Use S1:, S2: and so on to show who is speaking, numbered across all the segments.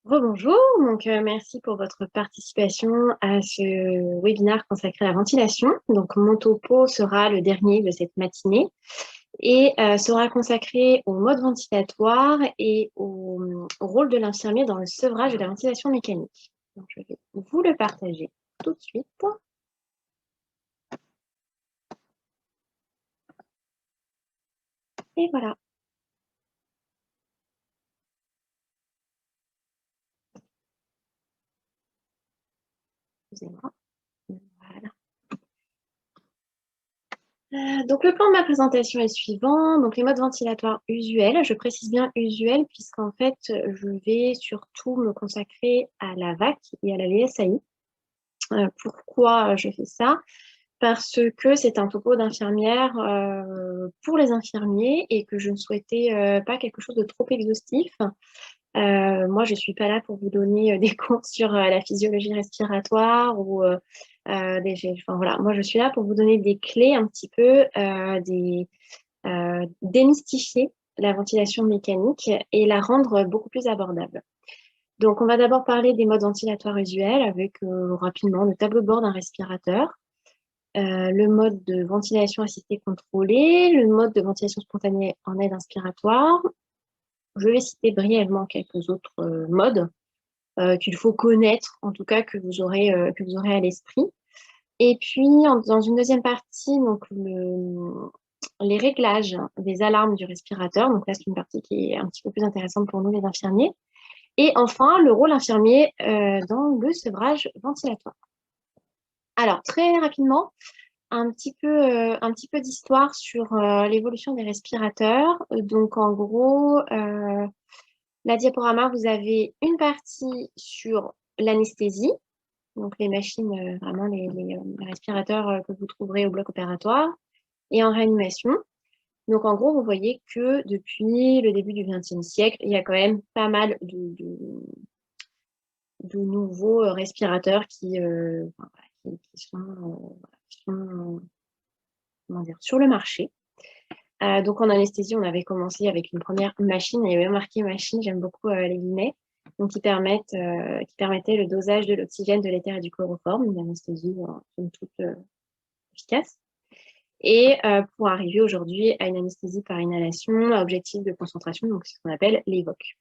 S1: Rebonjour, merci pour votre participation à ce webinaire consacré à la ventilation. Donc mon topo sera le dernier de cette matinée et sera consacré au mode ventilatoire et au rôle de l'infirmier dans le sevrage de la ventilation mécanique. Donc, je vais vous le partager tout de suite. Et voilà. Excusez-moi. Voilà. Donc, le plan de ma présentation est suivant. Donc, les modes ventilatoires usuels. Je précise bien usuels puisqu'en fait, je vais surtout me consacrer à la VAC et à la VSAI. Pourquoi je fais ça? Parce que c'est un topo d'infirmière pour les infirmiers et que je ne souhaitais pas quelque chose de trop exhaustif. Moi, je ne suis pas là pour vous donner des cours sur la physiologie respiratoire ou enfin, voilà. Moi, je suis là pour vous donner des clés un petit peu, démystifier la ventilation mécanique et la rendre beaucoup plus abordable. Donc, on va d'abord parler des modes ventilatoires usuels avec rapidement le tableau de bord d'un respirateur, le mode de ventilation assistée contrôlée, le mode de ventilation spontanée en aide inspiratoire. Je vais citer brièvement quelques autres modes qu'il faut connaître, en tout cas que vous aurez à l'esprit. Et puis, dans une deuxième partie, donc les réglages des alarmes du respirateur. Donc là, c'est une partie qui est un petit peu plus intéressante pour nous, les infirmiers. Et enfin, le rôle infirmier dans le sevrage ventilatoire. Alors, très rapidement, un petit peu d'histoire sur l'évolution des respirateurs. Donc, en gros, la diaporama, vous avez une partie sur l'anesthésie, donc les machines, vraiment les respirateurs que vous trouverez au bloc opératoire, et en réanimation. Donc, en gros, vous voyez que depuis le début du XXe siècle, il y a quand même pas mal de nouveaux respirateurs enfin, qui sont, comment dire, sur le marché. Donc, en anesthésie, on avait commencé avec une première machine, il y avait marqué machine, j'aime beaucoup les guillemets, donc qui permettait le dosage de l'oxygène, de l'éther et du chloroforme, une anesthésie somme toute efficace. Et pour arriver aujourd'hui à une anesthésie par inhalation à objectif de concentration, donc c'est ce qu'on appelle l'EVOC.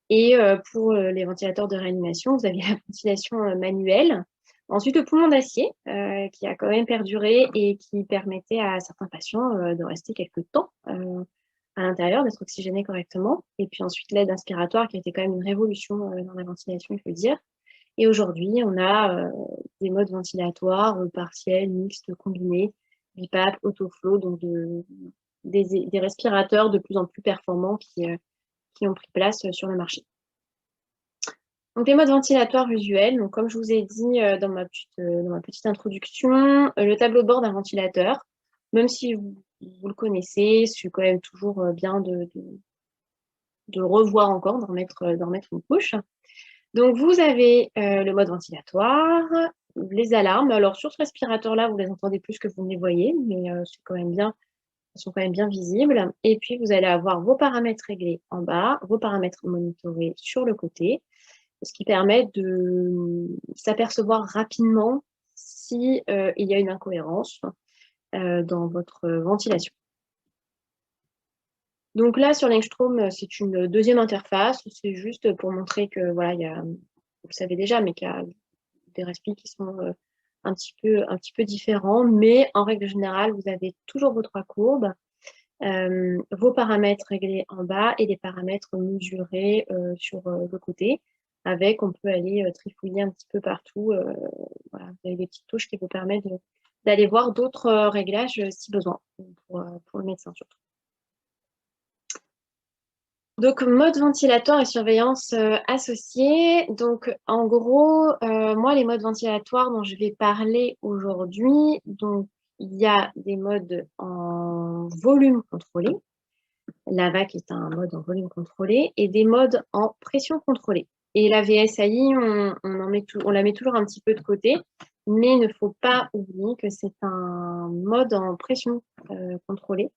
S1: Et pour les ventilateurs de réanimation, vous aviez la ventilation manuelle. Ensuite, le poumon d'acier, qui a quand même perduré et qui permettait à certains patients de rester quelques temps à l'intérieur, d'être oxygénés correctement. Et puis ensuite, l'aide inspiratoire, qui a été quand même une révolution dans la ventilation, il faut le dire. Et aujourd'hui, on a des modes ventilatoires partiels, mixtes, combinés, BiPAP, autoflow, donc des respirateurs de plus en plus performants qui ont pris place sur le marché. Donc, les modes ventilatoires usuels, donc, comme je vous ai dit dans ma petite introduction, le tableau de bord d'un ventilateur, même si vous le connaissez, c'est quand même toujours bien de revoir encore, d'en mettre une couche. Donc, vous avez le mode ventilatoire, les alarmes. Alors, sur ce respirateur-là, vous les entendez plus que vous ne les voyez, mais c'est quand même bien, elles sont quand même bien visibles. Et puis, vous allez avoir vos paramètres réglés en bas, vos paramètres monitorés sur le côté, ce qui permet de s'apercevoir rapidement si il y a une incohérence dans votre ventilation. Donc là, sur l'Engstrom, c'est une deuxième interface. C'est juste pour montrer que, voilà, vous le savez déjà, mais qu'il y a des respi qui sont un petit peu différents. Mais en règle générale, vous avez toujours vos trois courbes, vos paramètres réglés en bas et des paramètres mesurés sur le côté. On peut aller trifouiller un petit peu partout. Voilà, vous avez des petites touches qui vous permettent d'aller voir d'autres réglages si besoin, pour le médecin surtout. Donc, mode ventilatoire et surveillance associée. Donc, en gros, moi, les modes ventilatoires dont je vais parler aujourd'hui, donc, il y a des modes en volume contrôlé. La VAC est un mode en volume contrôlé et des modes en pression contrôlée. Et la VSAI, on la met toujours un petit peu de côté, mais il ne faut pas oublier que c'est un mode en pression contrôlée.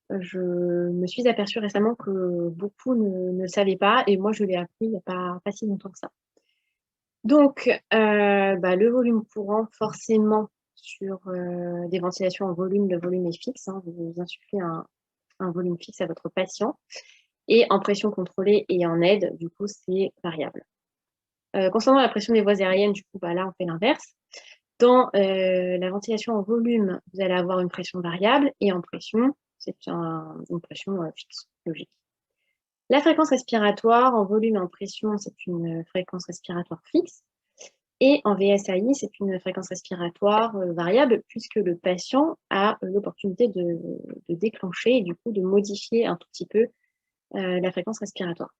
S1: Je me suis aperçue récemment que beaucoup ne le savaient pas et moi, je l'ai appris il n'y a pas si longtemps que ça. Donc, le volume courant, forcément, sur des ventilations en volume, le volume est fixe, hein, vous insufflez un volume fixe à votre patient. Et en pression contrôlée et en aide, du coup, c'est variable. Concernant la pression des voies aériennes, du coup, là, on fait l'inverse. Dans la ventilation en volume, vous allez avoir une pression variable et en pression, c'est une pression fixe, logique. La fréquence respiratoire en volume et en pression, c'est une fréquence respiratoire fixe. Et en VSAI, c'est une fréquence respiratoire variable puisque le patient a l'opportunité de déclencher et du coup de modifier un tout petit peu la fréquence respiratoire.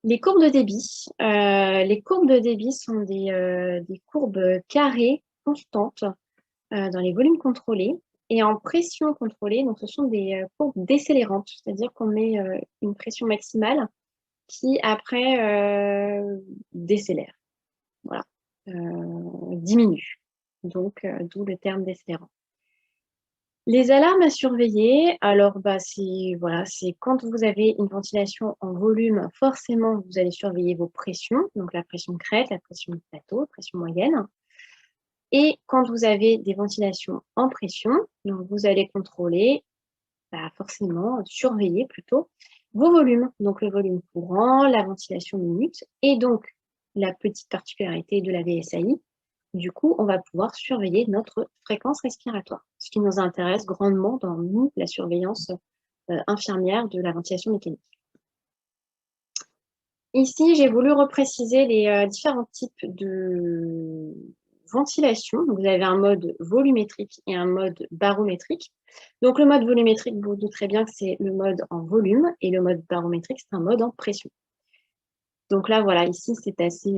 S1: Les courbes de débit. Les courbes de débit sont des courbes carrées constantes dans les volumes contrôlés. Et en pression contrôlée, donc ce sont des courbes décélérantes, c'est-à-dire qu'on met une pression maximale qui après décélère, voilà, diminue. Donc, d'où le terme décélérant. Les alarmes à surveiller, alors c'est quand vous avez une ventilation en volume, forcément vous allez surveiller vos pressions, donc la pression crête, la pression plateau, la pression moyenne. Et quand vous avez des ventilations en pression, donc vous allez contrôler, forcément surveiller plutôt vos volumes, donc le volume courant, la ventilation minute, et donc la petite particularité de la VSAI. Du coup, on va pouvoir surveiller notre fréquence respiratoire, ce qui nous intéresse grandement dans nous, la surveillance infirmière de la ventilation mécanique. Ici, j'ai voulu repréciser les différents types de ventilation. Donc, vous avez un mode volumétrique et un mode barométrique. Donc, le mode volumétrique, vous douterez bien que c'est le mode en volume et le mode barométrique, c'est un mode en pression. Donc là, voilà, ici, c'est assez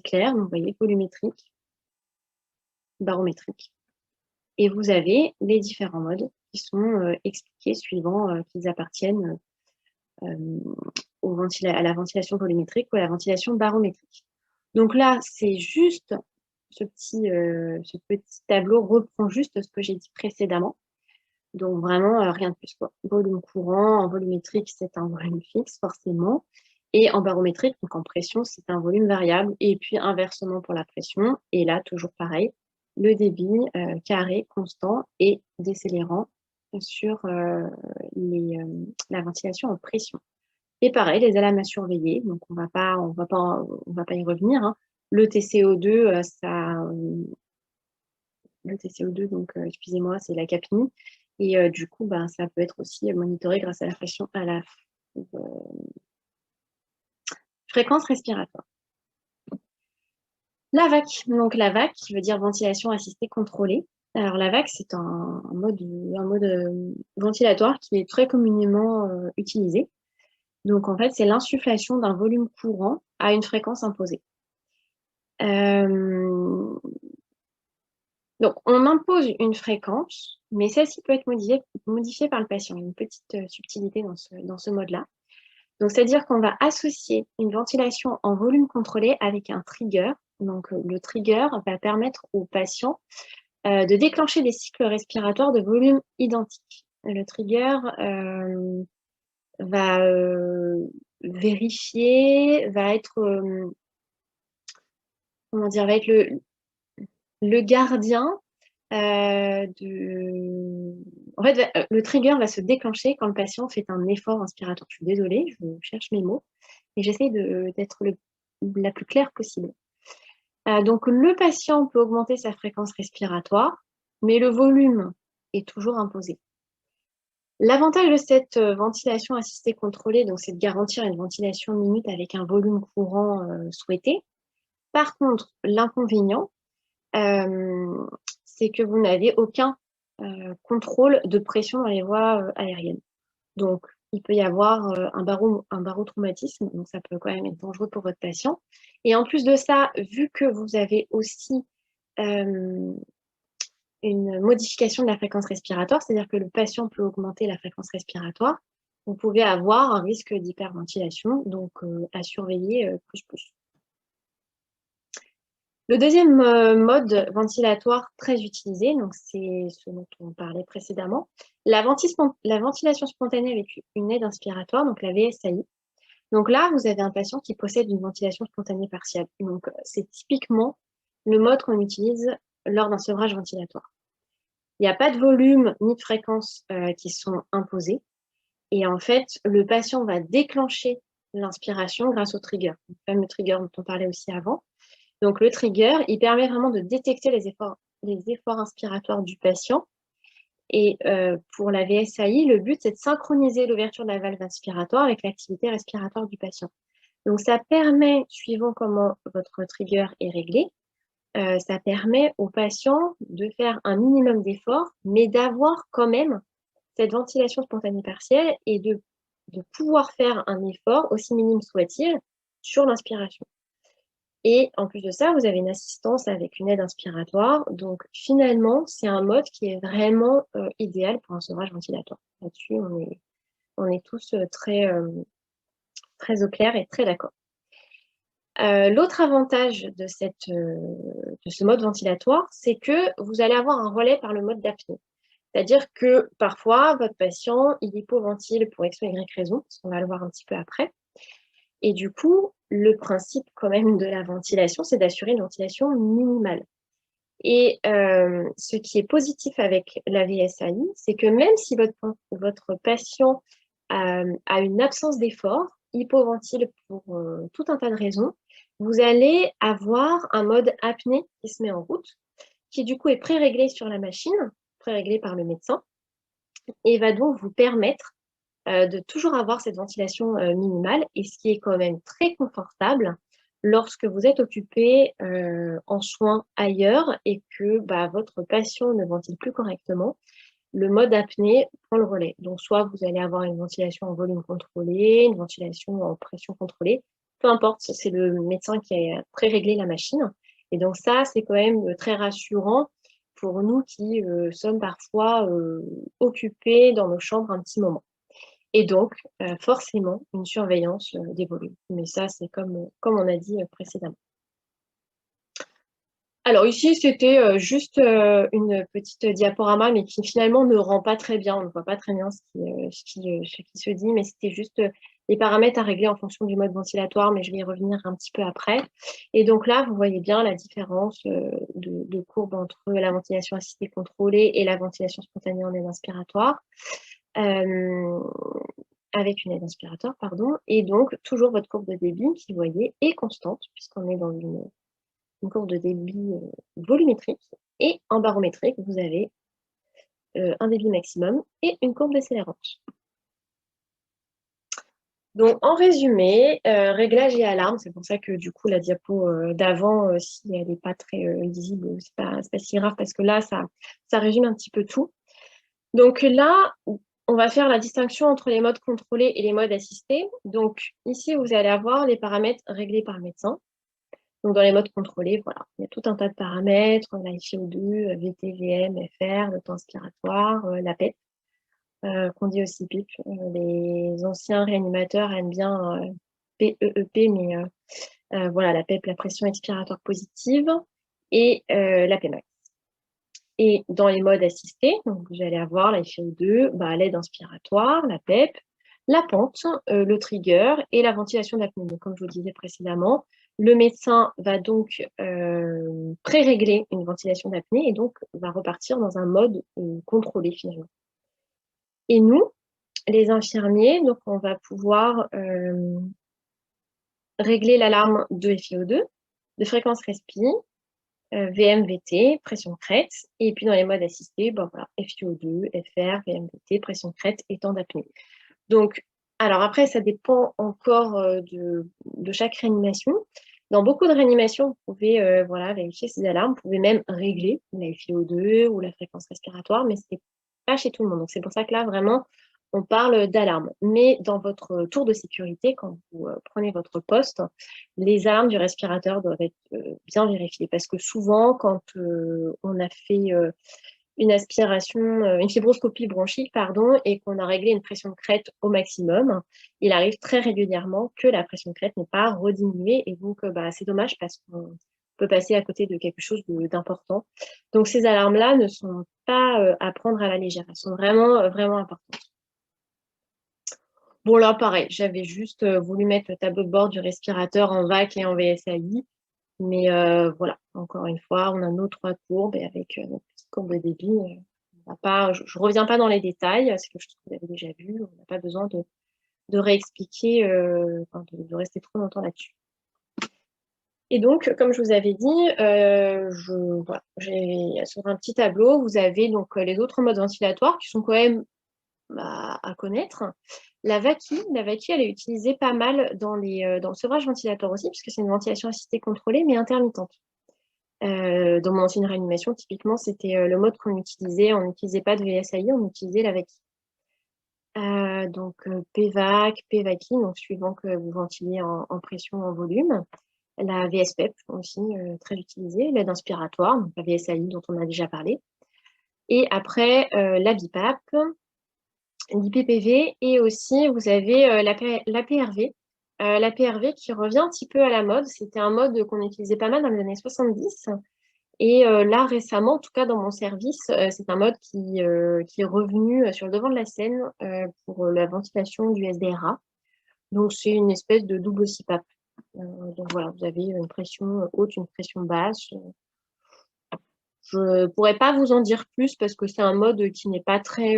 S1: clair. Donc, vous voyez, volumétrique, barométrique. Et vous avez les différents modes qui sont expliqués suivant qu'ils appartiennent à la ventilation volumétrique ou à la ventilation barométrique. Donc là, c'est juste ce petit tableau reprend juste ce que j'ai dit précédemment. Donc vraiment, rien de plus, quoi. Volume courant, en volumétrique, c'est un volume fixe, forcément. Et en barométrique, donc en pression, c'est un volume variable. Et puis inversement pour la pression. Et là, toujours pareil, le débit carré, constant et décélérant sur la ventilation en pression. Et pareil, les alarmes à surveiller. Donc on va pas y revenir, hein. Le TCO2, donc excusez-moi, c'est la capnie. Et du coup, ça peut être aussi monitoré grâce à la fréquence respiratoire. La VAC, donc la VAC qui veut dire ventilation assistée contrôlée. Alors la VAC, c'est un mode ventilatoire qui est très communément utilisé. Donc en fait, c'est l'insufflation d'un volume courant à une fréquence imposée. Donc on impose une fréquence, mais celle-ci peut être modifiée par le patient. Il y a une petite subtilité dans ce mode-là. Donc c'est-à-dire qu'on va associer une ventilation en volume contrôlé avec un trigger. Donc le trigger va permettre au patient de déclencher des cycles respiratoires de volume identique. Le trigger va vérifier, va être le gardien En fait, le trigger va se déclencher quand le patient fait un effort inspiratoire. Je suis désolée, je cherche mes mots, et j'essaie d'être la plus claire possible. Donc, le patient peut augmenter sa fréquence respiratoire, mais le volume est toujours imposé. L'avantage de cette ventilation assistée contrôlée, donc, c'est de garantir une ventilation minute avec un volume courant souhaité. Par contre, l'inconvénient, c'est que vous n'avez aucun contrôle de pression dans les voies aériennes. Donc, il peut y avoir un barotraumatisme, donc ça peut quand même être dangereux pour votre patient. Et en plus de ça, vu que vous avez aussi une modification de la fréquence respiratoire, c'est-à-dire que le patient peut augmenter la fréquence respiratoire, vous pouvez avoir un risque d'hyperventilation, donc à surveiller plus. Le deuxième mode ventilatoire très utilisé, donc c'est ce dont on parlait précédemment, la ventilation spontanée avec une aide inspiratoire, donc la VSAI. Donc là, vous avez un patient qui possède une ventilation spontanée partielle. Donc, c'est typiquement le mode qu'on utilise lors d'un sevrage ventilatoire. Il n'y a pas de volume ni de fréquence qui sont imposés. Et en fait, le patient va déclencher l'inspiration grâce au trigger, le fameux trigger dont on parlait aussi avant. Donc, le trigger, il permet vraiment de détecter les efforts inspiratoires du patient. Et pour la VSAI, le but, c'est de synchroniser l'ouverture de la valve inspiratoire avec l'activité respiratoire du patient. Donc, ça permet, suivant comment votre trigger est réglé, ça permet au patient de faire un minimum d'efforts, mais d'avoir quand même cette ventilation spontanée partielle et de pouvoir faire un effort, aussi minime soit-il, sur l'inspiration. Et en plus de ça, vous avez une assistance avec une aide inspiratoire. Donc, finalement, c'est un mode qui est vraiment idéal pour un sevrage ventilatoire. Là-dessus, on est tous très au clair et très d'accord. L'autre avantage de ce mode ventilatoire, c'est que vous allez avoir un relais par le mode d'apnée. C'est-à-dire que parfois, votre patient, il hypoventile pour X ou Y raison, parce qu'on va le voir un petit peu après. Et du coup, le principe quand même de la ventilation, c'est d'assurer une ventilation minimale. Et ce qui est positif avec la VSAI, c'est que même si votre patient a une absence d'effort, hypoventile pour tout un tas de raisons, vous allez avoir un mode apnée qui se met en route, qui du coup est pré-réglé sur la machine, pré-réglé par le médecin, et va donc vous permettre de toujours avoir cette ventilation minimale, et ce qui est quand même très confortable lorsque vous êtes occupé en soins ailleurs et que votre patient ne ventile plus correctement. Le mode apnée prend le relais. Donc, soit vous allez avoir une ventilation en volume contrôlé, une ventilation en pression contrôlée, peu importe, c'est le médecin qui a pré-réglé la machine. Et donc ça, c'est quand même très rassurant pour nous qui sommes parfois occupés dans nos chambres un petit moment. Et donc, forcément, une surveillance des volumes. Mais ça, c'est comme on a dit précédemment. Alors ici, c'était juste une petite diaporama, mais qui finalement ne rend pas très bien. On ne voit pas très bien ce qui se dit, mais c'était juste les paramètres à régler en fonction du mode ventilatoire, mais je vais y revenir un petit peu après. Et donc là, vous voyez bien la différence de courbe entre la ventilation assistée contrôlée et la ventilation spontanée en aide inspiratoire. Avec une aide inspiratoire, pardon. Et donc, toujours votre courbe de débit qui, vous voyez, est constante, puisqu'on est dans une courbe de débit volumétrique. Et en barométrique, vous avez un débit maximum et une courbe décélérante. Donc, en résumé, réglage et alarme, c'est pour ça que du coup, la diapo d'avant, si elle n'est pas très lisible, c'est pas si grave, parce que là, ça résume un petit peu tout. Donc là, on va faire la distinction entre les modes contrôlés et les modes assistés. Donc ici, vous allez avoir les paramètres réglés par le médecin. Donc dans les modes contrôlés, voilà, il y a tout un tas de paramètres, la FiO2, VT, VM, FR, le temps inspiratoire, la PEP, qu'on dit aussi PIP. Les anciens réanimateurs aiment bien PEEP, mais voilà, la PEP, la pression expiratoire positive, et la PMAX. Et dans les modes assistés, donc vous allez avoir la FiO2, l'aide inspiratoire, la PEP, la pente, le trigger et la ventilation d'apnée. Donc, comme je vous le disais précédemment, le médecin va donc pré-régler une ventilation d'apnée et donc va repartir dans un mode contrôlé finalement. Et nous, les infirmiers, donc on va pouvoir régler l'alarme de FiO2, de fréquence respi, VMVT, pression crête, et puis dans les modes assistés, voilà, FiO2, FR, VMVT, pression crête et temps d'apnée. Donc, alors après, ça dépend encore de chaque réanimation. Dans beaucoup de réanimations, vous pouvez voilà, vérifier ces alarmes, vous pouvez même régler la FiO2 ou la fréquence respiratoire, mais ce n'est pas chez tout le monde. Donc, c'est pour ça que là, vraiment, on parle d'alarme. Mais dans votre tour de sécurité, quand vous prenez votre poste, les alarmes du respirateur doivent être bien vérifiées. Parce que souvent, quand on a fait une aspiration, une fibroscopie bronchique, pardon, et qu'on a réglé une pression de crête au maximum, il arrive très régulièrement que la pression de crête n'est pas rediminuée. Et donc, c'est dommage parce qu'on peut passer à côté de quelque chose d'important. Donc, ces alarmes-là ne sont pas à prendre à la légère. Elles sont vraiment, vraiment importantes. Bon, là, pareil, j'avais juste voulu mettre le tableau de bord du respirateur en VAC et en VSAI. Mais voilà, encore une fois, on a nos 3 courbes et avec notre petite courbe de débit, on va pas, je ne reviens pas dans les détails, c'est quelque chose que vous avez déjà vu, on n'a pas besoin de réexpliquer, de rester trop longtemps là-dessus. Et donc, comme je vous avais dit, voilà, sur un petit tableau, vous avez donc les autres modes ventilatoires qui sont quand même à connaître. La VACI, elle est utilisée pas mal dans le sevrage ventilatoire aussi, puisque c'est une ventilation assistée contrôlée, mais intermittente. Dans mon ancienne réanimation, typiquement, c'était le mode qu'on utilisait. On n'utilisait pas de VSAI, on utilisait la VACI. Donc, PVAC, PVACI, donc suivant que vous ventilez en pression, en volume. La VSPEP aussi, très utilisée. L'aide inspiratoire, donc la VSAI dont on a déjà parlé. Et après, la BIPAP, l'IPPV, et aussi, vous avez l'APRV. L'APRV qui revient un petit peu à la mode. C'était un mode qu'on utilisait pas mal dans les années 70. Et là, récemment, en tout cas dans mon service, c'est un mode qui est revenu sur le devant de la scène pour la ventilation du SDRA. Donc, c'est une espèce de double CPAP. Donc, voilà, vous avez une pression haute, une pression basse. Je ne pourrais pas vous en dire plus parce que c'est un mode qui n'est pas très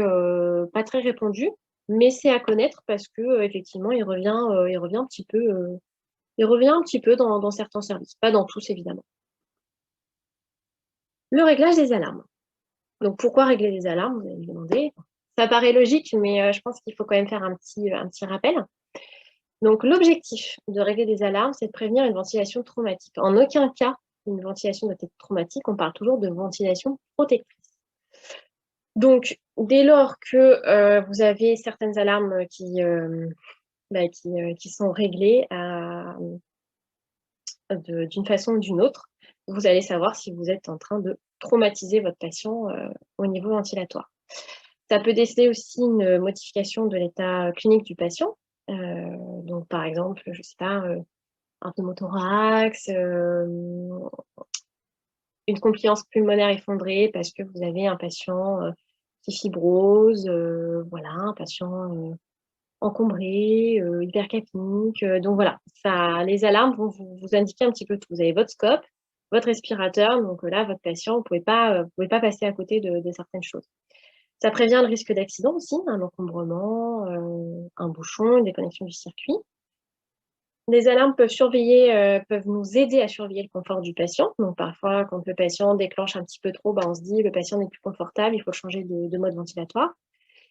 S1: répandu, mais c'est à connaître parce que effectivement, il revient un petit peu, dans certains services, pas dans tous évidemment. Le réglage des alarmes. Donc, pourquoi régler les alarmes, vous allez me demander. Ça paraît logique, mais je pense qu'il faut quand même faire un petit rappel. Donc, l'objectif de régler des alarmes, c'est de prévenir une ventilation traumatique. En aucun cas, une ventilation doit être traumatique. On parle toujours de ventilation protectrice. Donc, dès lors que vous avez certaines alarmes qui sont réglées d'une façon ou d'une autre, vous allez savoir si vous êtes en train de traumatiser votre patient au niveau ventilatoire. Ça peut déceler aussi une modification de l'état clinique du patient. Donc, par exemple, je ne sais pas, un pneumothorax, une compliance pulmonaire effondrée parce que vous avez un patient qui fibrose, voilà, un patient encombré, hypercapnique. Donc voilà, les alarmes vont vous indiquer un petit peu tout. Vous avez votre scope, votre respirateur, donc là, votre patient, vous pouvez pas passer à côté de certaines choses. Ça prévient le risque d'accident aussi, un encombrement, un bouchon, une déconnexion du circuit. Les alarmes peuvent nous aider à surveiller le confort du patient. Donc parfois, quand le patient déclenche un petit peu trop, on se dit le patient n'est plus confortable, il faut changer de mode ventilatoire.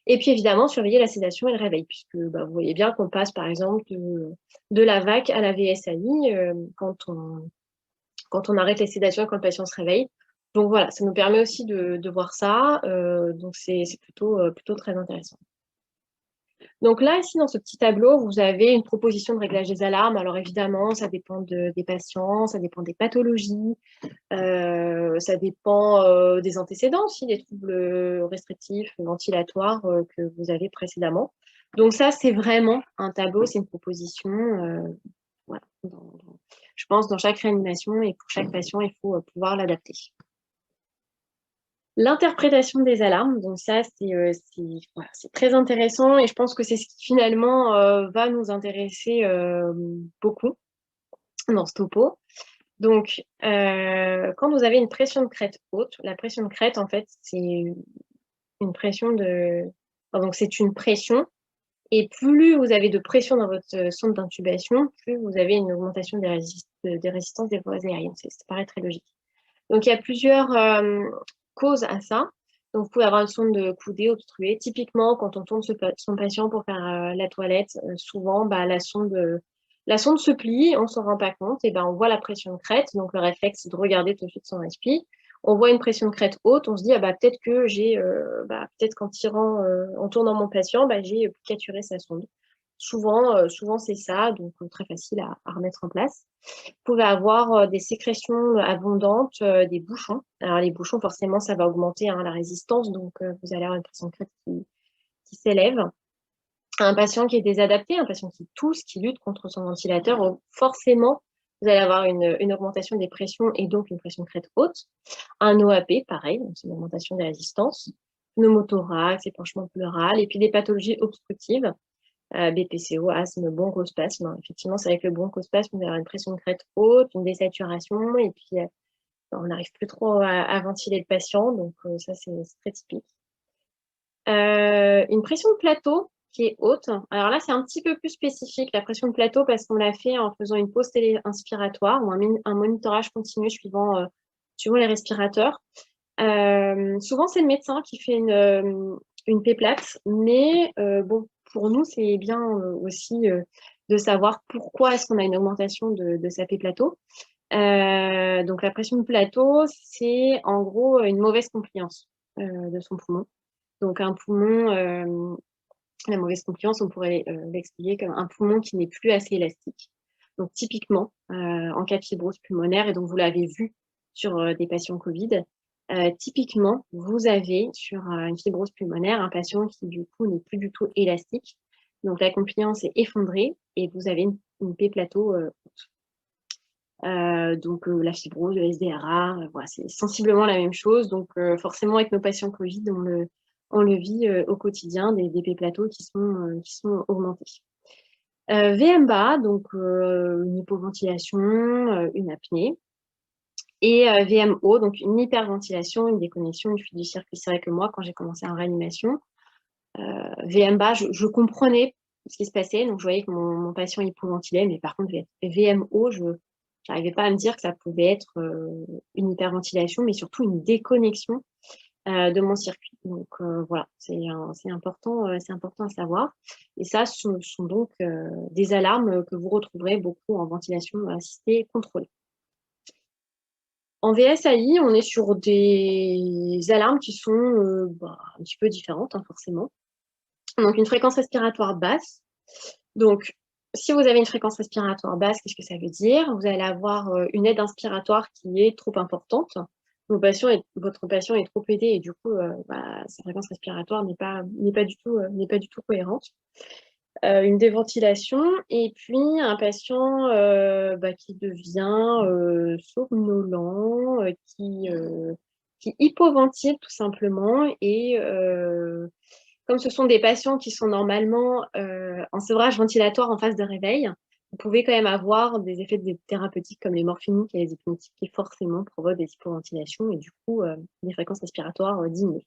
S1: Et puis évidemment, surveiller la sédation et le réveil, puisque vous voyez bien qu'on passe par exemple de la VAC à la VSAI quand on arrête les sédations et quand le patient se réveille. Donc voilà, ça nous permet aussi de voir ça. Donc c'est plutôt très intéressant. Donc là, ici, dans ce petit tableau, vous avez une proposition de réglage des alarmes. Alors évidemment, ça dépend des patients, ça dépend des pathologies, ça dépend des antécédents aussi, des troubles restrictifs, ventilatoires que vous avez précédemment. Donc ça, c'est vraiment un tableau, c'est une proposition. Voilà, je pense dans chaque réanimation et pour chaque patient, il faut pouvoir l'adapter. L'interprétation des alarmes, donc ça, c'est très intéressant et je pense que c'est ce qui finalement va nous intéresser beaucoup dans ce topo. Donc, quand vous avez une pression de crête haute, la pression de crête, en fait, c'est une pression donc, c'est une pression et plus vous avez de pression dans votre sonde d'intubation, plus vous avez une augmentation des résistances des voies aériennes. Ça paraît très logique. Donc, il y a plusieurs causes à ça. Donc, vous pouvez avoir une sonde de coudée obstruée. Typiquement, quand on tourne son patient pour faire la toilette, souvent, la sonde se plie, on ne s'en rend pas compte, et on voit la pression de crête. Donc, le réflexe, c'est de regarder tout de suite son respi. On voit une pression de crête haute, on se dit, peut-être que peut-être qu'en en tournant mon patient, j'ai caturé sa sonde. Souvent c'est ça, donc très facile à remettre en place. Vous pouvez avoir des sécrétions abondantes, des bouchons. Alors, les bouchons, forcément, ça va augmenter la résistance, donc vous allez avoir une pression de crête qui s'élève. Un patient qui est désadapté, un patient qui tousse, qui lutte contre son ventilateur, forcément, vous allez avoir une augmentation des pressions et donc une pression de crête haute. Un OAP, pareil, donc c'est une augmentation des résistances. Pneumothorax, épanchement pleural, et puis des pathologies obstructives, BPCO, asthme, bronchospasme. Effectivement, c'est avec le bronchospasme, vous allez avoir une pression de crête haute, une désaturation, et puis on n'arrive plus trop à ventiler le patient, donc ça, c'est très typique. Une pression de plateau qui est haute. Alors là, c'est un petit peu plus spécifique, la pression de plateau, parce qu'on l'a fait en faisant une pause téléinspiratoire ou un monitorage continu suivant les respirateurs. Souvent, c'est le médecin qui fait une P-plate, mais bon, pour nous, c'est bien aussi de savoir pourquoi est-ce qu'on a une augmentation de sa P-plateau. Donc, la pression de plateau, c'est en gros une mauvaise compliance de son poumon. Donc, un poumon, la mauvaise compliance, on pourrait l'expliquer comme un poumon qui n'est plus assez élastique. Donc, typiquement, en cas de fibrose pulmonaire, et donc vous l'avez vu sur des patients Covid, typiquement, vous avez sur une fibrose pulmonaire un patient qui, du coup, n'est plus du tout élastique. Donc, la compliance est effondrée et vous avez une P-plateau haute. Donc, la fibrose, le SDRA, voilà, c'est sensiblement la même chose. Donc, forcément, avec nos patients Covid, on le vit au quotidien, des P-plateaux qui sont augmentés. VM-BA, donc une hypoventilation, une apnée. Et VMO, donc une hyperventilation, une déconnexion, une fuite du circuit. C'est vrai que moi, quand j'ai commencé en réanimation, VM-BA, je comprenais ce qui se passait. Donc, je voyais que mon patient hypoventilait, mais par contre, VMO, je n'arrivais pas à me dire que ça pouvait être une hyperventilation, mais surtout une déconnexion de mon circuit. Donc voilà, c'est important à savoir. Et ça, ce sont donc des alarmes que vous retrouverez beaucoup en ventilation assistée contrôlée. En VSAI, on est sur des alarmes qui sont un petit peu différentes, hein, forcément. Donc une fréquence respiratoire basse. Donc, si vous avez une fréquence respiratoire basse, qu'est-ce que ça veut dire? Vous allez avoir une aide inspiratoire qui est trop importante. Votre patient est trop aidé et du coup, sa fréquence respiratoire n'est pas du tout cohérente. Une déventilation et puis un patient qui devient somnolent, qui hypoventile tout simplement et comme ce sont des patients qui sont normalement en sevrage ventilatoire en phase de réveil, vous pouvez quand même avoir des effets thérapeutiques comme les morphiniques et les hypnotiques qui forcément provoquent des hypoventilations et du coup des fréquences respiratoires diminuent.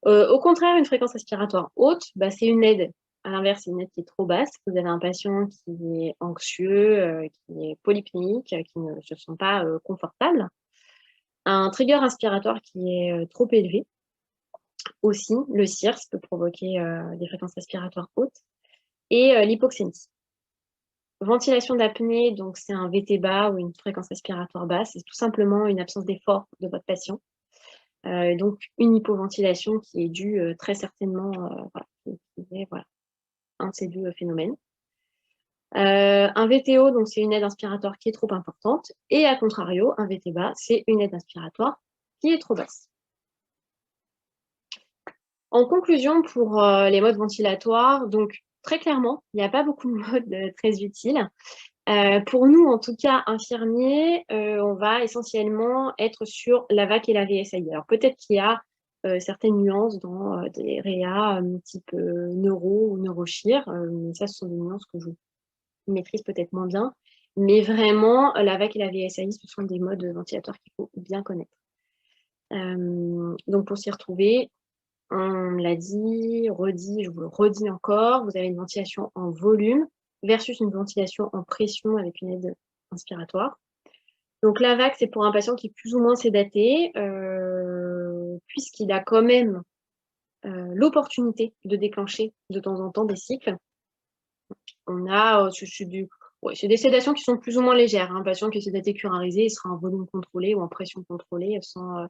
S1: Au contraire, une fréquence respiratoire haute, c'est une aide. À l'inverse, c'est une aide qui est trop basse. Vous avez un patient qui est anxieux, qui est polypnéique, qui ne se sent pas confortable. Un trigger inspiratoire qui est trop élevé. Aussi, le CIRS peut provoquer des fréquences respiratoires hautes. Et l'hypoxémie. Ventilation d'apnée, donc c'est un VT bas ou une fréquence respiratoire basse. C'est tout simplement une absence d'effort de votre patient. Donc, une hypoventilation qui est due très certainement un de ces deux phénomènes. Un VTO, donc c'est une aide inspiratoire qui est trop importante. Et à contrario, un VT bas, c'est une aide inspiratoire qui est trop basse. En conclusion, pour les modes ventilatoires, donc très clairement, il n'y a pas beaucoup de modes très utiles. Pour nous, en tout cas, infirmiers, on va essentiellement être sur la VAC et la VSAI. Alors peut-être qu'il y a certaines nuances dans des réa type neuro ou neurochir, mais ça, ce sont des nuances que je maîtrise peut-être moins bien. Mais vraiment, la VAC et la VSAI, ce sont des modes ventilateurs qu'il faut bien connaître. Donc pour s'y retrouver, on l'a dit, redit, je vous le redis encore, vous avez une ventilation en volume versus une ventilation en pression avec une aide inspiratoire. Donc la VAC, c'est pour un patient qui est plus ou moins sédaté, puisqu'il a quand même l'opportunité de déclencher de temps en temps des cycles. On a, c'est des sédations qui sont plus ou moins légères. Un patient qui est sédaté curarisé, il sera en volume contrôlé ou en pression contrôlée sans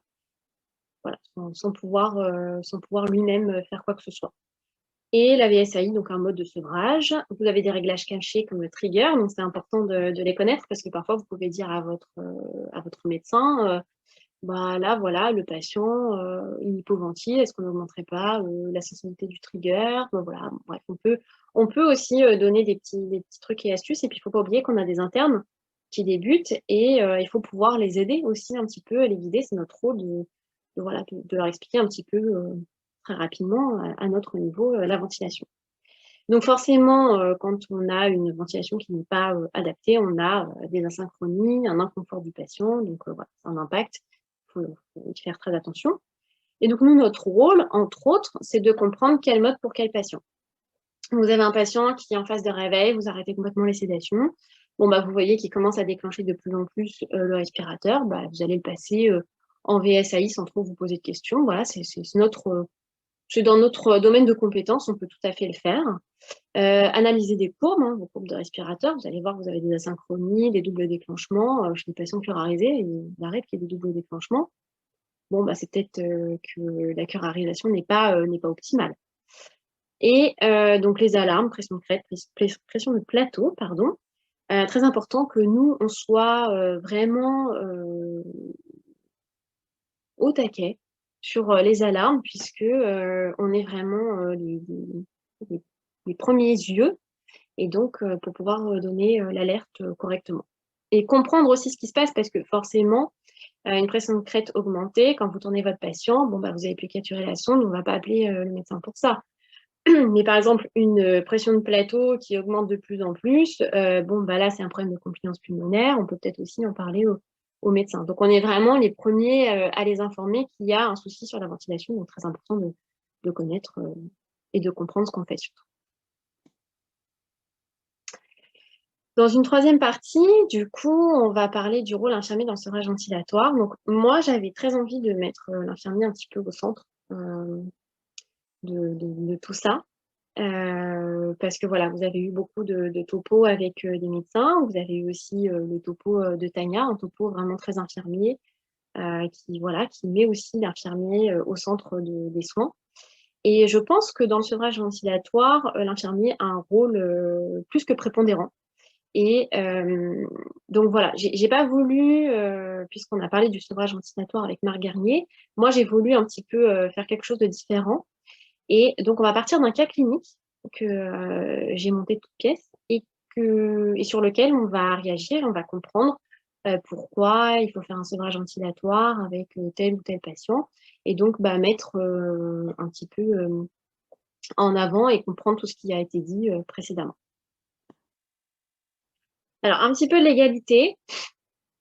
S1: pouvoir lui-même faire quoi que ce soit. Et la VSAI, donc un mode de sevrage. Vous avez des réglages cachés comme le trigger, donc c'est important de les connaître parce que parfois vous pouvez dire à votre médecin, là voilà, le patient il hypoventile, est-ce qu'on n'augmenterait pas la sensibilité du trigger? Voilà, bref, on peut aussi donner des petits trucs et astuces. Et puis il ne faut pas oublier qu'on a des internes débutent et il faut pouvoir les aider aussi un petit peu, les guider. C'est notre rôle de leur expliquer un petit peu très rapidement à notre niveau la ventilation. Donc forcément, quand on a une ventilation qui n'est pas adaptée, on a des asynchronies, un inconfort du patient, donc voilà, c'est un impact, il faut y faire très attention. Et donc nous, notre rôle, entre autres, c'est de comprendre quel mode pour quel patient. Vous avez un patient qui est en phase de réveil, vous arrêtez complètement les sédations. Bon, bah, vous voyez qu'il commence à déclencher de plus en plus le respirateur. Bah, vous allez le passer en VSAI sans trop vous poser de questions. Voilà, c'est dans notre domaine de compétences, on peut tout à fait le faire. Analyser des courbes, hein, vos courbes de respirateur. Vous allez voir que vous avez des asynchronies, des doubles déclenchements. Chez les patients plurarisés, il arrive qu'il y ait des doubles déclenchements. Bon, bah, c'est peut-être que la curarisation n'est pas optimale. Et donc les alarmes, pression de plateau, pardon. Très important que nous, on soit vraiment au taquet sur les alarmes, puisque on est vraiment les premiers yeux, et donc pour pouvoir donner l'alerte correctement. Et comprendre aussi ce qui se passe, parce que forcément, une pression de crête augmentée, quand vous tournez votre patient, bon, bah, vous n'avez plus qu'à tuer la sonde, on ne va pas appeler le médecin pour ça. Mais par exemple, une pression de plateau qui augmente de plus en plus, bon, bah là, c'est un problème de compliance pulmonaire. On peut peut-être aussi en parler au médecin. Donc, on est vraiment les premiers à les informer qu'il y a un souci sur la ventilation. Donc, très important de connaître et de comprendre ce qu'on fait surtout. Dans une troisième partie, du coup, on va parler du rôle infirmier dans le sevrage ventilatoire. Donc, moi, j'avais très envie de mettre l'infirmier un petit peu au centre de tout ça. Parce que voilà, vous avez eu beaucoup de topos avec des médecins. Vous avez eu aussi le topo de Tania, un topo vraiment très infirmier, qui met aussi l'infirmier au centre des soins. Et je pense que dans le sevrage ventilatoire, l'infirmier a un rôle plus que prépondérant. Et donc voilà, j'ai pas voulu, puisqu'on a parlé du sevrage ventilatoire avec Marc Garnier, moi j'ai voulu un petit peu faire quelque chose de différent. Et donc on va partir d'un cas clinique que j'ai monté de toutes pièces et sur lequel on va réagir, on va comprendre pourquoi il faut faire un sevrage ventilatoire avec tel ou tel patient, et donc mettre un petit peu en avant et comprendre tout ce qui a été dit précédemment. Alors, un petit peu de légalité.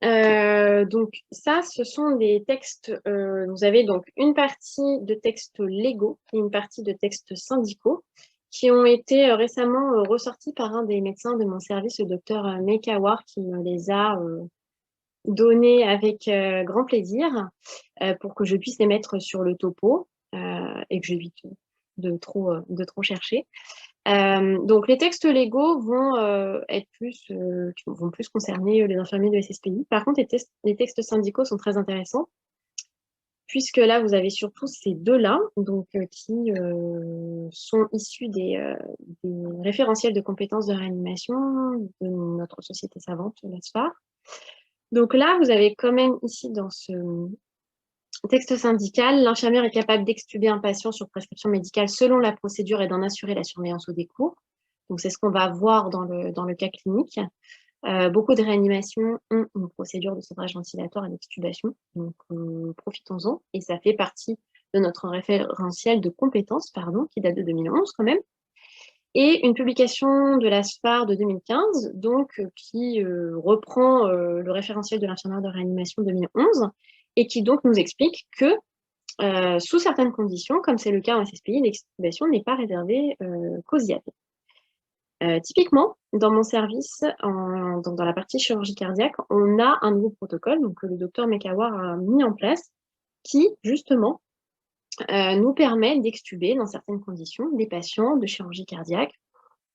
S1: Donc ça, ce sont des textes, vous avez donc une partie de textes légaux et une partie de textes syndicaux qui ont été récemment ressortis par un des médecins de mon service, le docteur Mekawar, qui me les a donnés avec grand plaisir pour que je puisse les mettre sur le topo et que j'évite de trop chercher. Donc, les textes légaux vont vont plus concerner les infirmiers de SSPI. Par contre, les textes syndicaux sont très intéressants, puisque là, vous avez surtout ces deux-là, donc qui sont issus des référentiels de compétences de réanimation de notre société savante, la SFAR. Donc là, vous avez quand même ici dans ce texte syndical, l'infirmière est capable d'extuber un patient sur prescription médicale selon la procédure et d'en assurer la surveillance au décours. Donc, c'est ce qu'on va voir dans le cas clinique. Beaucoup de réanimations ont une procédure de sevrage ventilatoire et d'extubation. Donc, profitons-en. Et ça fait partie de notre référentiel de compétences, qui date de 2011 quand même. Et une publication de la SFAR de 2015, donc, qui reprend le référentiel de l'infirmière de réanimation 2011 et qui donc nous explique que sous certaines conditions, comme c'est le cas en SSPI, l'extubation n'est pas réservée qu'aux IAP. Typiquement, dans mon service, dans la partie chirurgie cardiaque, on a un nouveau protocole donc, que le docteur Mekawar a mis en place qui, justement, nous permet d'extuber dans certaines conditions des patients de chirurgie cardiaque.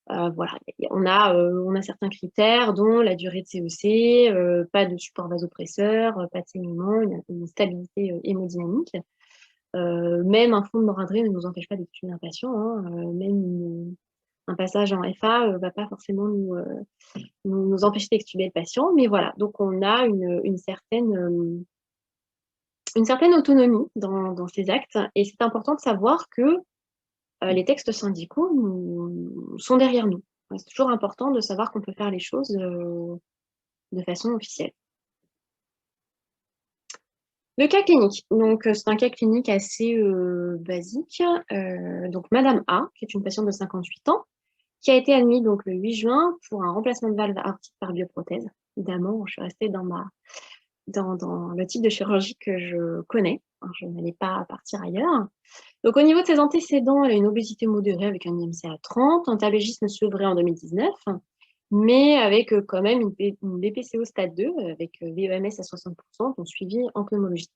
S1: Voilà, on a certains critères, dont la durée de CEC, pas de support vasopresseur, pas de saignement, une stabilité hémodynamique. Même un fond de noradré ne nous empêche pas d'extuber un patient. Hein, même un passage en FA ne va pas forcément nous empêcher d'extuber le patient. Mais voilà, donc on a une certaine autonomie dans ces actes. Et c'est important de savoir que les textes syndicaux sont derrière nous. C'est toujours important de savoir qu'on peut faire les choses de façon officielle. Le cas clinique, donc c'est un cas clinique assez basique. Donc Madame A, qui est une patiente de 58 ans, qui a été admise donc, le 8 juin pour un remplacement de valve aortique par bioprothèse. Évidemment, je suis restée dans le type de chirurgie que je connais. Enfin, je n'allais pas partir ailleurs. Donc au niveau de ses antécédents, elle a une obésité modérée avec un IMC à 30, un tabagisme sevré en 2019, mais avec quand même une BPCO stade 2, avec VEMS à 60%, donc suivi en pneumologie.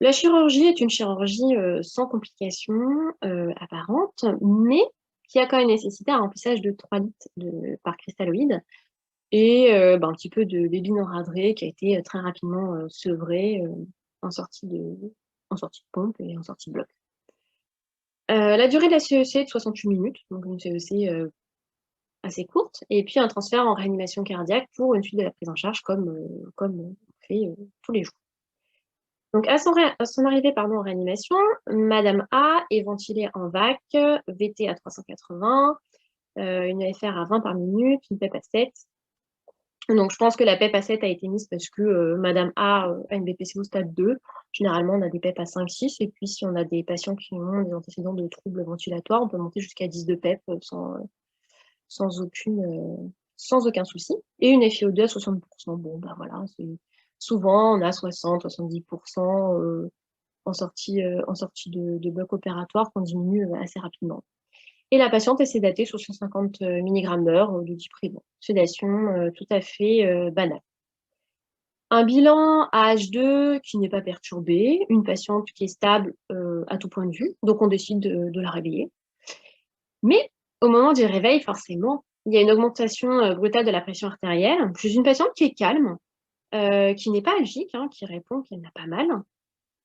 S1: La chirurgie est une chirurgie sans complications apparentes, mais qui a quand même nécessité un remplissage de 3 litres par cristalloïde et un petit peu de bébinoradré qui a été très rapidement sevré en sortie de pompe et en sortie de bloc. La durée de la CEC est de 68 minutes, donc une CEC assez courte, et puis un transfert en réanimation cardiaque pour une suite de la prise en charge comme on fait tous les jours. Donc à son arrivée en réanimation, Madame A est ventilée en VAC, VT à 380, une FR à 20 par minute, une PEP à 7. Donc je pense que la PEP à 7 a été mise parce que Madame A a une BPCO stade 2. Généralement, on a des PEP à 5-6. Et puis si on a des patients qui ont des antécédents de troubles ventilatoires, on peut monter jusqu'à 10 de PEP sans aucun souci. Et une FiO2 à 60%. Bon, ben voilà, souvent on a 60-70% en sortie de bloc opératoire qu'on diminue assez rapidement. Et la patiente est sédatée sous 150 mg/h de diprivan. Sédation tout à fait banale. Un bilan à H2 qui n'est pas perturbé, une patiente qui est stable à tout point de vue, donc on décide de la réveiller. Mais au moment du réveil, forcément, il y a une augmentation brutale de la pression artérielle chez une patiente qui est calme, qui n'est pas algique, hein, qui répond qu'elle n'a pas mal.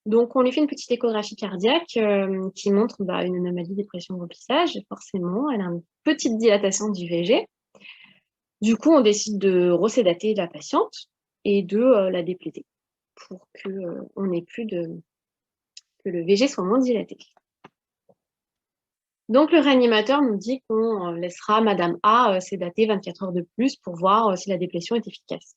S1: Donc, on lui fait une petite échographie cardiaque qui montre une anomalie des pressions de remplissage. Et forcément, elle a une petite dilatation du VG. Du coup, on décide de resédater la patiente et de la dépléter pour que le VG soit moins dilaté. Donc, le réanimateur nous dit qu'on laissera Madame A sédater 24 heures de plus pour voir si la déplétion est efficace.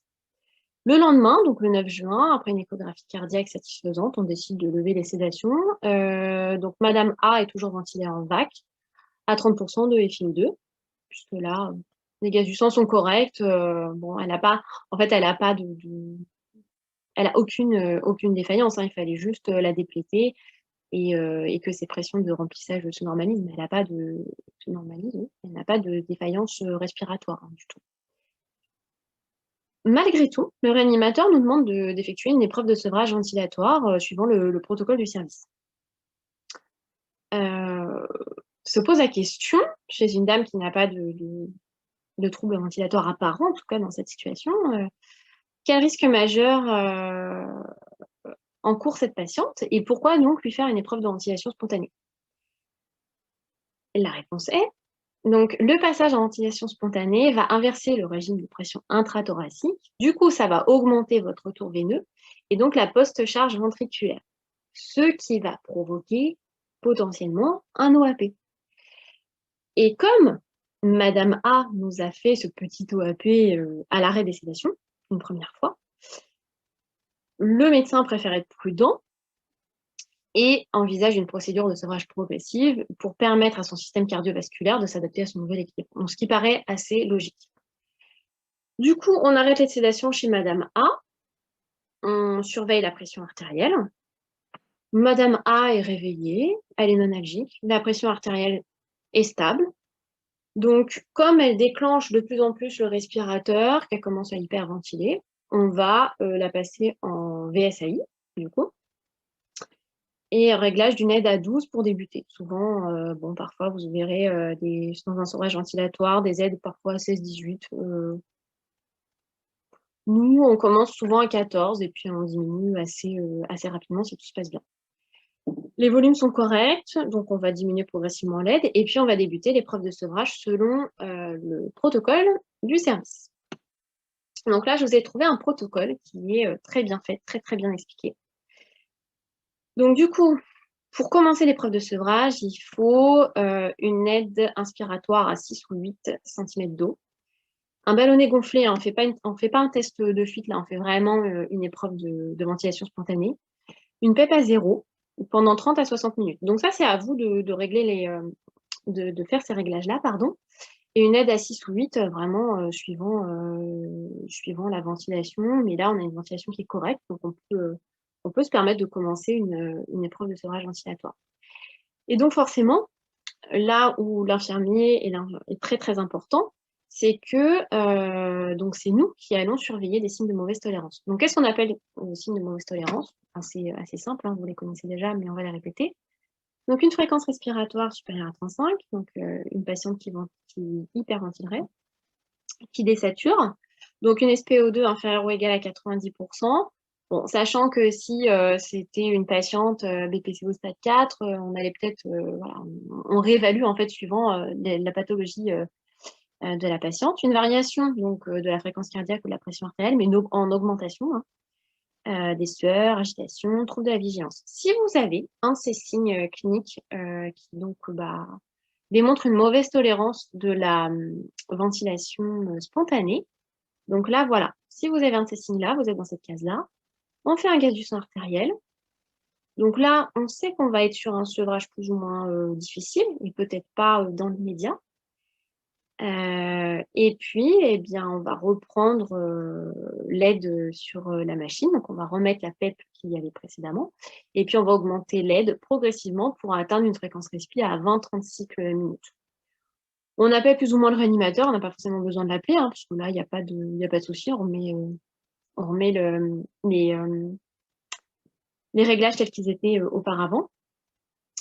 S1: Le lendemain, donc le 9 juin, après une échographie cardiaque satisfaisante, on décide de lever les sédations. Donc Madame A est toujours ventilée en VAC à 30% de FiO2, puisque là, les gaz du sang sont corrects. Bon, elle n'a pas, en fait, elle a aucune défaillance. Hein, il fallait juste la dépléter et que ses pressions de remplissage se normalisent. Mais elle n'a pas elle n'a pas de défaillance respiratoire du tout. Malgré tout, le réanimateur nous demande d'effectuer une épreuve de sevrage ventilatoire suivant le protocole du service. Se pose la question, chez une dame qui n'a pas de troubles ventilatoires apparents, en tout cas dans cette situation, quel risque majeur encourt cette patiente et pourquoi donc lui faire une épreuve de ventilation spontanée? La réponse est donc, le passage en ventilation spontanée va inverser le régime de pression intrathoracique. Du coup, ça va augmenter votre retour veineux et donc la post-charge ventriculaire, ce qui va provoquer potentiellement un OAP. Et comme Madame A nous a fait ce petit OAP à l'arrêt des sédations, une première fois, le médecin préfère être prudent et envisage une procédure de sevrage progressive pour permettre à son système cardiovasculaire de s'adapter à son nouvel équilibre. Donc, ce qui paraît assez logique. Du coup, on arrête les sédations chez Madame A, on surveille la pression artérielle. Madame A est réveillée, elle est non-algique, la pression artérielle est stable. Donc, comme elle déclenche de plus en plus le respirateur, qu'elle commence à hyperventiler, on va la passer en VSAI, du coup. Et réglage d'une aide à 12 pour débuter. Souvent, parfois, vous verrez dans un sevrage ventilatoire, des aides parfois à 16-18. Nous, on commence souvent à 14 et puis on diminue assez rapidement si tout se passe bien. Les volumes sont corrects, donc on va diminuer progressivement l'aide et puis on va débuter l'épreuve de sevrage selon le protocole du service. Donc là, je vous ai trouvé un protocole qui est très bien fait, très très bien expliqué. Donc du coup, pour commencer l'épreuve de sevrage, il faut une aide inspiratoire à 6 ou 8 cm d'eau Un ballonnet gonflé, hein, on fait pas un test de fuite, là, on fait vraiment une épreuve de ventilation spontanée. Une PEP à 0 pendant 30 à 60 minutes. Donc ça, c'est à vous de régler de faire ces réglages-là, pardon. Et une aide à 6 ou 8, vraiment suivant la ventilation. Mais là, on a une ventilation qui est correcte, donc on peut se permettre de commencer une épreuve de sevrage ventilatoire. Et donc forcément, là où l'infirmier est très très important, c'est que donc c'est nous qui allons surveiller des signes de mauvaise tolérance. Donc qu'est-ce qu'on appelle signes de mauvaise tolérance? C'est assez simple, hein, vous les connaissez déjà, mais on va les répéter. Donc une fréquence respiratoire supérieure à 35, donc une patiente qui hyperventilerait, qui désature, donc une SPO2 inférieure ou égale à 90%. Bon, sachant que si c'était une patiente BPCO stade 4, on allait peut-être, voilà, on réévalue en fait suivant la pathologie de la patiente. Une variation donc de la fréquence cardiaque ou de la pression artérielle, mais en augmentation, hein, des sueurs, agitation, troubles de la vigilance. Si vous avez un de ces signes cliniques qui donc démontre une mauvaise tolérance de la ventilation spontanée, donc là, voilà, si vous avez un de ces signes-là, vous êtes dans cette case-là, on fait un gaz du sang artériel. Donc là, on sait qu'on va être sur un sevrage plus ou moins difficile, et peut-être pas dans l'immédiat. Et puis, eh bien, on va reprendre l'aide sur la machine. Donc, on va remettre la PEP qu'il y avait précédemment. Et puis, on va augmenter l'aide progressivement pour atteindre une fréquence respi à 20-30 cycles minutes. On appelle plus ou moins le réanimateur. On n'a pas forcément besoin de l'appeler, hein, parce que là, il n'y a pas de souci. On remet les réglages tels qu'ils étaient auparavant.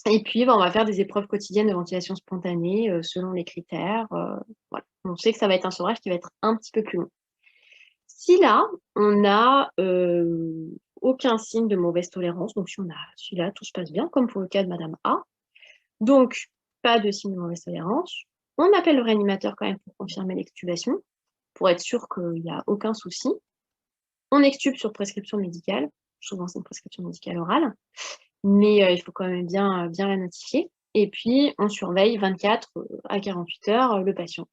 S1: Et puis, on va faire des épreuves quotidiennes de ventilation spontanée selon les critères. Voilà. On sait que ça va être un sevrage qui va être un petit peu plus long. Si là, on n'a aucun signe de mauvaise tolérance, donc si on a celui-là, tout se passe bien, comme pour le cas de Madame A, donc pas de signe de mauvaise tolérance, on appelle le réanimateur quand même pour confirmer l'extubation, pour être sûr qu'il n'y a aucun souci. On extube sur prescription médicale, souvent c'est une prescription médicale orale, mais il faut quand même bien la notifier. Et puis, on surveille 24 à 48 heures le patient.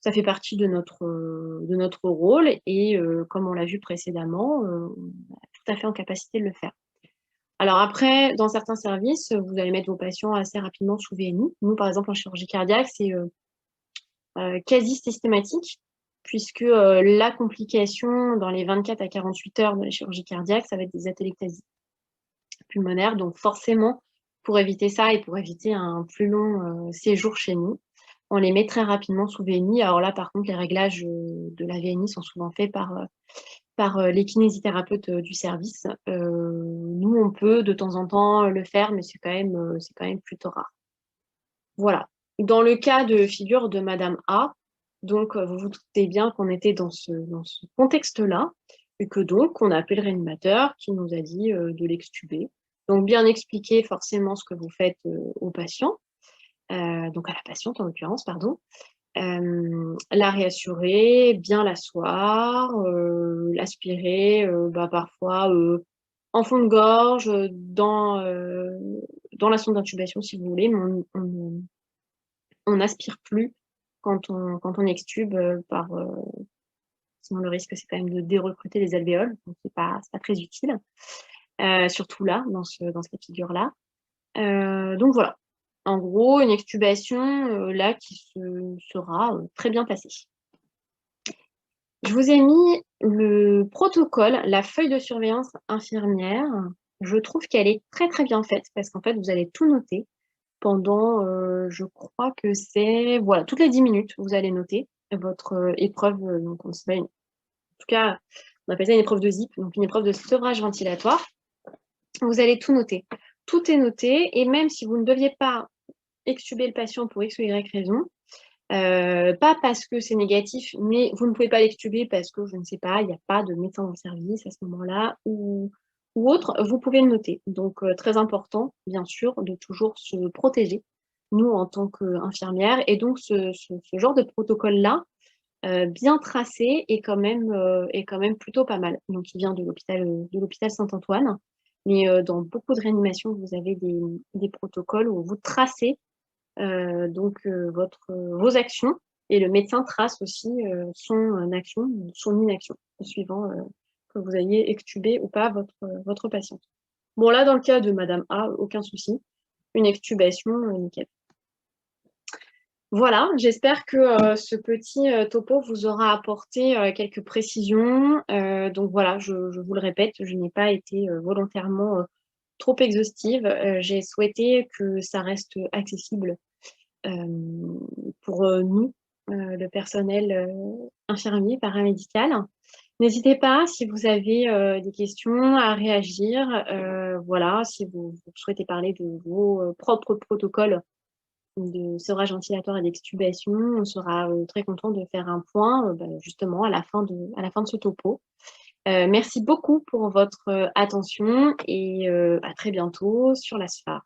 S1: Ça fait partie de notre rôle et comme on l'a vu précédemment, on est tout à fait en capacité de le faire. Alors après, dans certains services, vous allez mettre vos patients assez rapidement sous VNI. Nous, par exemple, en chirurgie cardiaque, c'est quasi systématique, puisque la complication dans les 24 à 48 heures de la chirurgie cardiaque, ça va être des atelectasies pulmonaires. Donc forcément, pour éviter ça et pour éviter un plus long séjour chez nous, on les met très rapidement sous VNI. Alors là, par contre, les réglages de la VNI sont souvent faits par les kinésithérapeutes du service. Nous, on peut de temps en temps le faire, mais c'est quand même plutôt rare. Voilà. Dans le cas de figure de Madame A, donc vous vous doutez bien qu'on était dans ce contexte-là, et que donc on a appelé le réanimateur qui nous a dit de l'extuber. Donc bien expliquer forcément ce que vous faites au patient, donc à la patiente en l'occurrence, pardon. La réassurer, bien l'asseoir, l'aspirer, parfois en fond de gorge, dans la sonde d'intubation si vous voulez, mais on n'aspire plus quand on extube sinon le risque c'est quand même de dérecruter les alvéoles, donc c'est pas très utile, surtout là, dans ce cas de figure-là. Donc voilà. En gros, une extubation là qui sera très bien passée. Je vous ai mis le protocole, la feuille de surveillance infirmière. Je trouve qu'elle est très très bien faite parce qu'en fait, vous allez tout noter pendant, je crois que c'est, voilà, toutes les 10 minutes, vous allez noter votre épreuve. Donc en tout cas, on appelle ça une épreuve de ZIP, donc une épreuve de sevrage ventilatoire. Vous allez tout noter. Tout est noté et même si vous ne deviez pas extuber le patient pour X ou Y raison, pas parce que c'est négatif, mais vous ne pouvez pas l'extuber parce que, je ne sais pas, il n'y a pas de médecin dans le service à ce moment-là ou autre, vous pouvez le noter. Donc, très important, bien sûr, de toujours se protéger, nous, en tant qu'infirmières. Et donc, ce genre de protocole-là, bien tracé, est quand même plutôt pas mal. Donc, il vient de l'hôpital Saint-Antoine. Mais dans beaucoup de réanimations, vous avez des protocoles où vous tracez vos actions Et le médecin trace aussi son action, son inaction, suivant que vous ayez extubé ou pas votre patiente. Bon, là, dans le cas de Madame A, aucun souci. Une extubation, nickel. Voilà, j'espère que ce petit topo vous aura apporté quelques précisions. Donc voilà, je vous le répète, je n'ai pas été volontairement trop exhaustive. J'ai souhaité que ça reste accessible pour nous, le personnel infirmier, paramédical. N'hésitez pas si vous avez des questions à réagir. Voilà, si vous souhaitez parler de vos propres protocoles de sevrage ventilatoire et d'extubation, on sera très content de faire un point justement à la fin de ce topo. Merci beaucoup pour votre attention et à très bientôt sur la SPA.